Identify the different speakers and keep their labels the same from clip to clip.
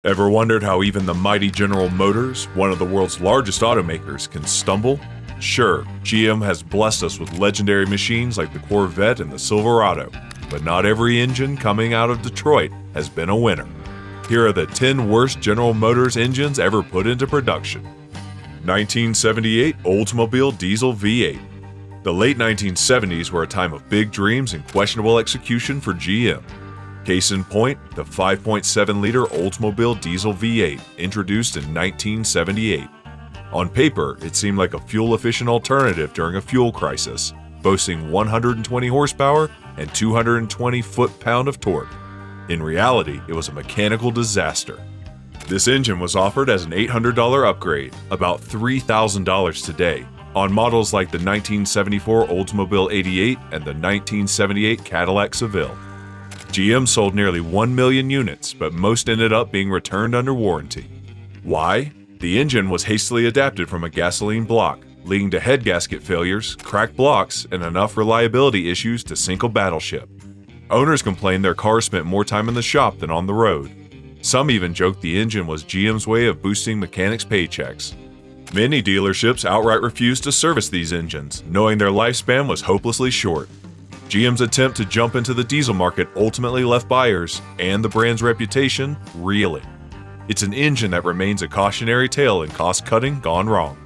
Speaker 1: Ever wondered how even the mighty General Motors, one of the world's largest automakers, can stumble? Sure, GM has blessed us with legendary machines like the Corvette and the Silverado, but not every engine coming out of Detroit has been a winner. Here are the 10 worst General Motors engines ever put into production. 1978 Oldsmobile Diesel V8. The late 1970s were a time of big dreams and questionable execution for GM. Case in point, the 5.7-liter Oldsmobile Diesel V8, introduced in 1978. On paper, it seemed like a fuel-efficient alternative during a fuel crisis, boasting 120 horsepower and 220 foot-pound of torque. In reality, it was a mechanical disaster. This engine was offered as an $800 upgrade, about $3,000 today, on models like the 1974 Oldsmobile 88 and the 1978 Cadillac Seville. GM sold nearly 1 million units, but most ended up being returned under warranty. Why? The engine was hastily adapted from a gasoline block, leading to head gasket failures, cracked blocks, and enough reliability issues to sink a battleship. Owners complained their cars spent more time in the shop than on the road. Some even joked the engine was GM's way of boosting mechanics' paychecks. Many dealerships outright refused to service these engines, knowing their lifespan was hopelessly short. GM's attempt to jump into the diesel market ultimately left buyers, and the brand's reputation, reeling. It's an engine that remains a cautionary tale in cost-cutting gone wrong.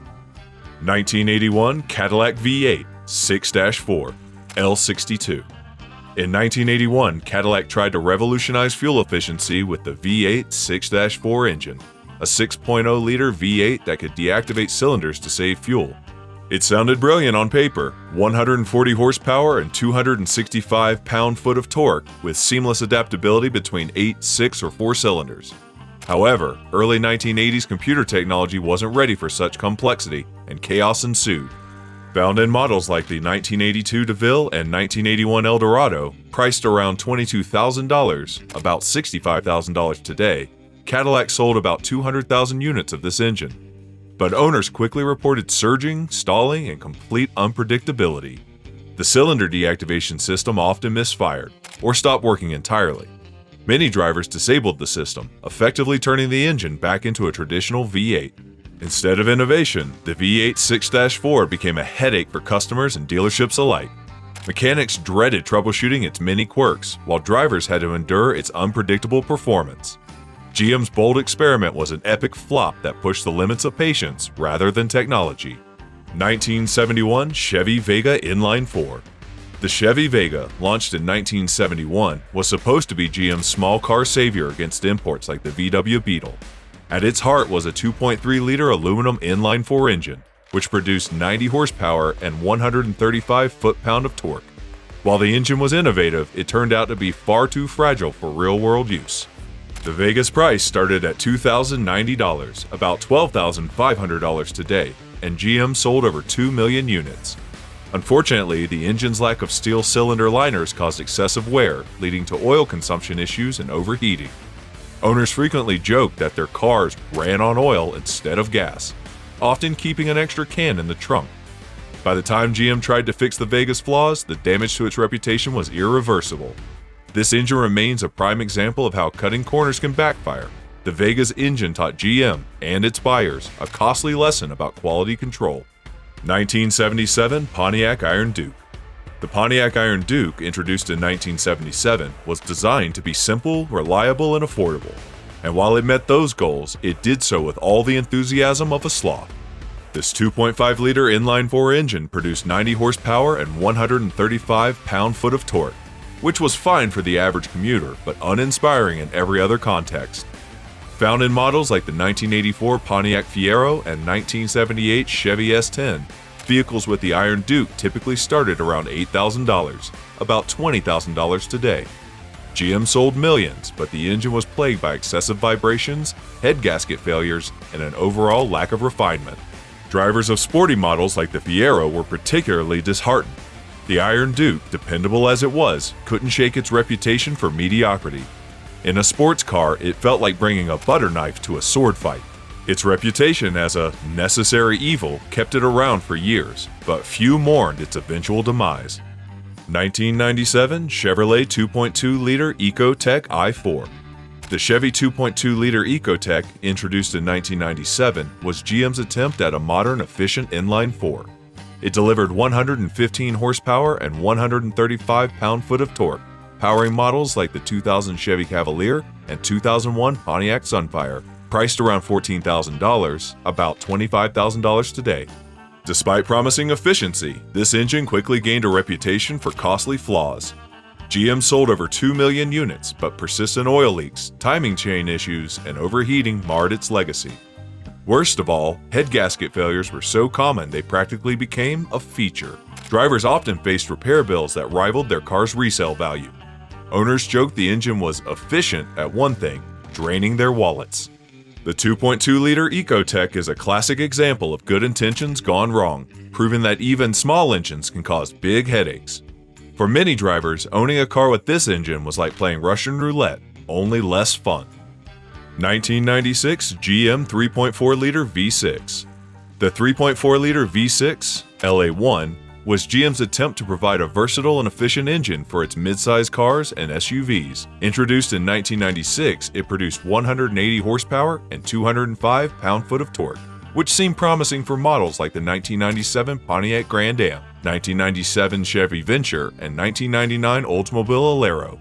Speaker 1: 1981 Cadillac V8 6-4 L62. In 1981, Cadillac tried to revolutionize fuel efficiency with the V8 6-4 engine, a 6.0-liter V8 that could deactivate cylinders to save fuel. It sounded brilliant on paper, 140 horsepower and 265 pound-foot of torque with seamless adaptability between 8, 6, or 4 cylinders. However, early 1980s computer technology wasn't ready for such complexity, and chaos ensued. Found in models like the 1982 DeVille and 1981 Eldorado, priced around $22,000, about $65,000 today, Cadillac sold about 200,000 units of this engine. But owners quickly reported surging, stalling, and complete unpredictability. The cylinder deactivation system often misfired, or stopped working entirely. Many drivers disabled the system, effectively turning the engine back into a traditional V8. Instead of innovation, the V8 6-4 became a headache for customers and dealerships alike. Mechanics dreaded troubleshooting its many quirks, while drivers had to endure its unpredictable performance. GM's bold experiment was an epic flop that pushed the limits of patience rather than technology. 1971 Chevy Vega Inline 4. The Chevy Vega, launched in 1971, was supposed to be GM's small car savior against imports like the VW Beetle. At its heart was a 2.3-liter aluminum inline 4 engine, which produced 90 horsepower and 135 foot-pound of torque. While the engine was innovative, it turned out to be far too fragile for real-world use. The Vega's price started at $2,090, about $12,500 today, and GM sold over 2 million units. Unfortunately, the engine's lack of steel cylinder liners caused excessive wear, leading to oil consumption issues and overheating. Owners frequently joked that their cars ran on oil instead of gas, often keeping an extra can in the trunk. By the time GM tried to fix the Vega's flaws, the damage to its reputation was irreversible. This engine remains a prime example of how cutting corners can backfire. The Vega's engine taught GM and its buyers a costly lesson about quality control. 1977 Pontiac Iron Duke. The Pontiac Iron Duke, introduced in 1977, was designed to be simple, reliable, and affordable. And while it met those goals, it did so with all the enthusiasm of a sloth. This 2.5-liter inline 4 engine produced 90 horsepower and 135 pound-foot of torque, which was fine for the average commuter, but uninspiring in every other context. Found in models like the 1984 Pontiac Fiero and 1978 Chevy S10, vehicles with the Iron Duke typically started around $8,000, about $20,000 today. GM sold millions, but the engine was plagued by excessive vibrations, head gasket failures, and an overall lack of refinement. Drivers of sporty models like the Fiero were particularly disheartened. The Iron Duke, dependable as it was, couldn't shake its reputation for mediocrity. In a sports car, it felt like bringing a butter knife to a sword fight. Its reputation as a necessary evil kept it around for years, but few mourned its eventual demise. 1997 Chevrolet 2.2-liter Ecotech i4. The Chevy 2.2-liter Ecotech, introduced in 1997, was GM's attempt at a modern, efficient inline four. It delivered 115 horsepower and 135 pound-foot of torque, powering models like the 2000 Chevy Cavalier and 2001 Pontiac Sunfire, priced around $14,000, about $25,000 today. Despite promising efficiency, this engine quickly gained a reputation for costly flaws. GM sold over 2 million units, but persistent oil leaks, timing chain issues, and overheating marred its legacy. Worst of all, head gasket failures were so common they practically became a feature. Drivers often faced repair bills that rivaled their car's resale value. Owners joked the engine was efficient at one thing, draining their wallets. The 2.2-liter Ecotech is a classic example of good intentions gone wrong, proving that even small engines can cause big headaches. For many drivers, owning a car with this engine was like playing Russian roulette, only less fun. 1996 GM 3.4-liter V6. The 3.4-liter V6, LA1, was GM's attempt to provide a versatile and efficient engine for its midsize cars and SUVs. Introduced in 1996, it produced 180 horsepower and 205 pound-foot of torque, which seemed promising for models like the 1997 Pontiac Grand Am, 1997 Chevy Venture, and 1999 Oldsmobile Alero.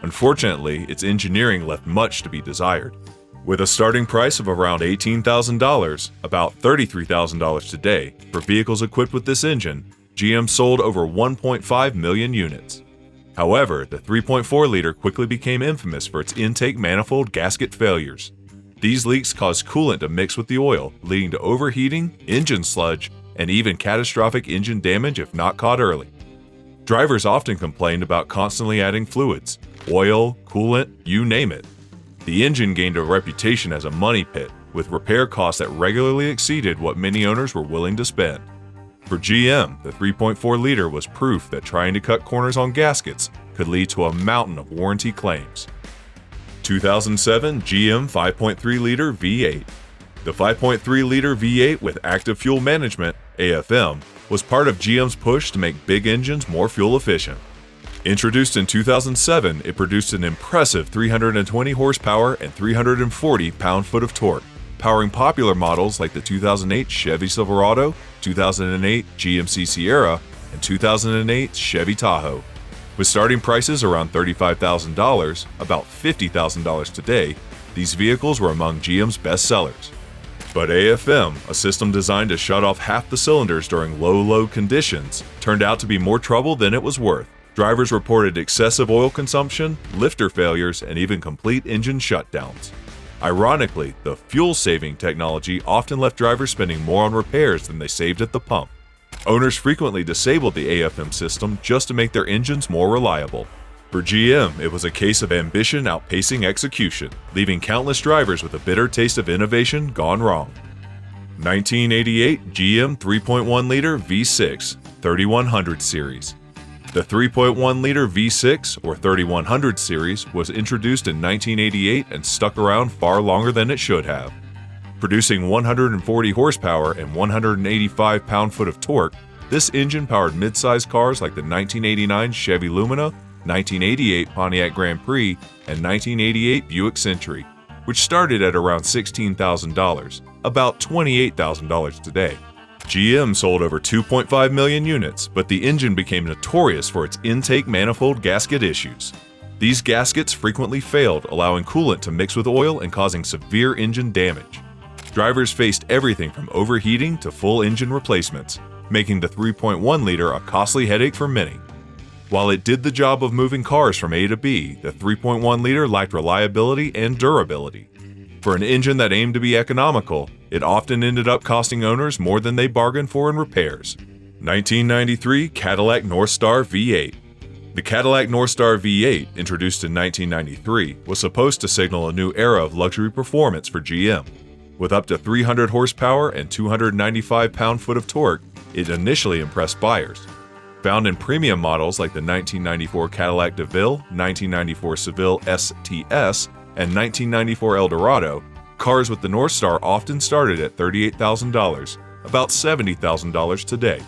Speaker 1: Unfortunately, its engineering left much to be desired. With a starting price of around $18,000, about $33,000 today, for vehicles equipped with this engine, GM sold over 1.5 million units. However, the 3.4-liter quickly became infamous for its intake manifold gasket failures. These leaks caused coolant to mix with the oil, leading to overheating, engine sludge, and even catastrophic engine damage if not caught early. Drivers often complained about constantly adding fluids, oil, coolant, you name it. The engine gained a reputation as a money pit, with repair costs that regularly exceeded what many owners were willing to spend. For GM, the 3.4-liter was proof that trying to cut corners on gaskets could lead to a mountain of warranty claims. 2007 GM 5.3-liter V8. The 5.3-liter V8 with active fuel management, AFM, was part of GM's push to make big engines more fuel efficient. Introduced in 2007, it produced an impressive 320 horsepower and 340 pound-foot of torque, powering popular models like the 2008 Chevy Silverado, 2008 GMC Sierra, and 2008 Chevy Tahoe. With starting prices around $35,000, about $50,000 today, these vehicles were among GM's best sellers. But AFM, a system designed to shut off half the cylinders during low load conditions, turned out to be more trouble than it was worth. Drivers reported excessive oil consumption, lifter failures, and even complete engine shutdowns. Ironically, the fuel-saving technology often left drivers spending more on repairs than they saved at the pump. Owners frequently disabled the AFM system just to make their engines more reliable. For GM, it was a case of ambition outpacing execution, leaving countless drivers with a bitter taste of innovation gone wrong. 1988 GM 3.1-liter V6 3100 series. The 3.1-liter V6 or 3100 series was introduced in 1988 and stuck around far longer than it should have. Producing 140 horsepower and 185 pound-foot of torque, this engine powered mid-size cars like the 1989 Chevy Lumina, 1988 Pontiac Grand Prix, and 1988 Buick Century, which started at around $16,000, about $28,000 today. GM sold over 2.5 million units, but the engine became notorious for its intake manifold gasket issues. These gaskets frequently failed, allowing coolant to mix with oil and causing severe engine damage. Drivers faced everything from overheating to full engine replacements, making the 3.1-liter a costly headache for many. While it did the job of moving cars from A to B, the 3.1-liter lacked reliability and durability. For an engine that aimed to be economical, it often ended up costing owners more than they bargained for in repairs. 1993 Cadillac Northstar V8. The Cadillac Northstar V8, introduced in 1993, was supposed to signal a new era of luxury performance for GM. With up to 300 horsepower and 295 pound-foot of torque, it initially impressed buyers. Found in premium models like the 1994 Cadillac DeVille, 1994 Seville STS, and 1994 Eldorado, cars with the Northstar often started at $38,000, about $70,000 today.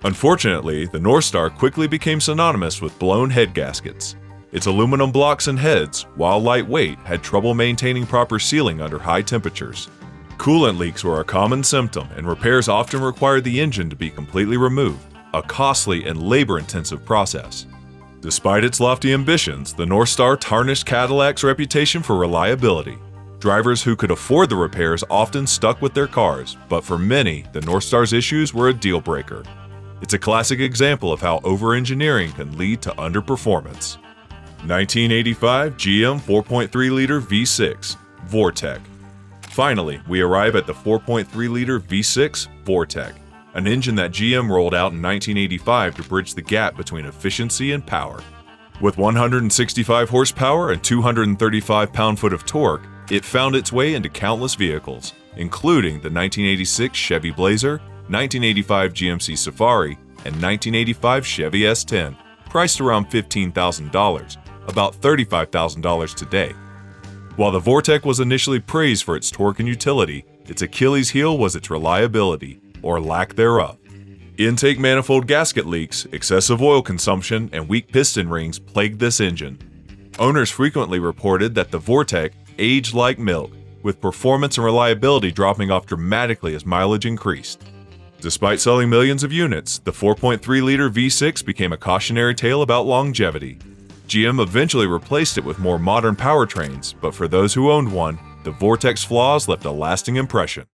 Speaker 1: Unfortunately, the Northstar quickly became synonymous with blown head gaskets. Its aluminum blocks and heads, while lightweight, had trouble maintaining proper sealing under high temperatures. Coolant leaks were a common symptom, and repairs often required the engine to be completely removed, a costly and labor-intensive process. Despite its lofty ambitions, the Northstar tarnished Cadillac's reputation for reliability. Drivers who could afford the repairs often stuck with their cars, but for many, the Northstar's issues were a deal-breaker. It's a classic example of how over-engineering can lead to underperformance. 1985 GM 4.3-liter V6, Vortek. Finally, we arrive at the 4.3-liter V6 Vortek, an engine that GM rolled out in 1985 to bridge the gap between efficiency and power. With 165 horsepower and 235 pound-foot of torque, it found its way into countless vehicles, including the 1986 Chevy Blazer, 1985 GMC Safari, and 1985 Chevy S10, priced around $15,000, about $35,000 today. While the Vortek was initially praised for its torque and utility, its Achilles heel was its reliability, or lack thereof. Intake manifold gasket leaks, excessive oil consumption, and weak piston rings plagued this engine. Owners frequently reported that the Vortek aged like milk, with performance and reliability dropping off dramatically as mileage increased. Despite selling millions of units, the 4.3-liter V6 became a cautionary tale about longevity. GM eventually replaced it with more modern powertrains, but for those who owned one, the Vortek's flaws left a lasting impression.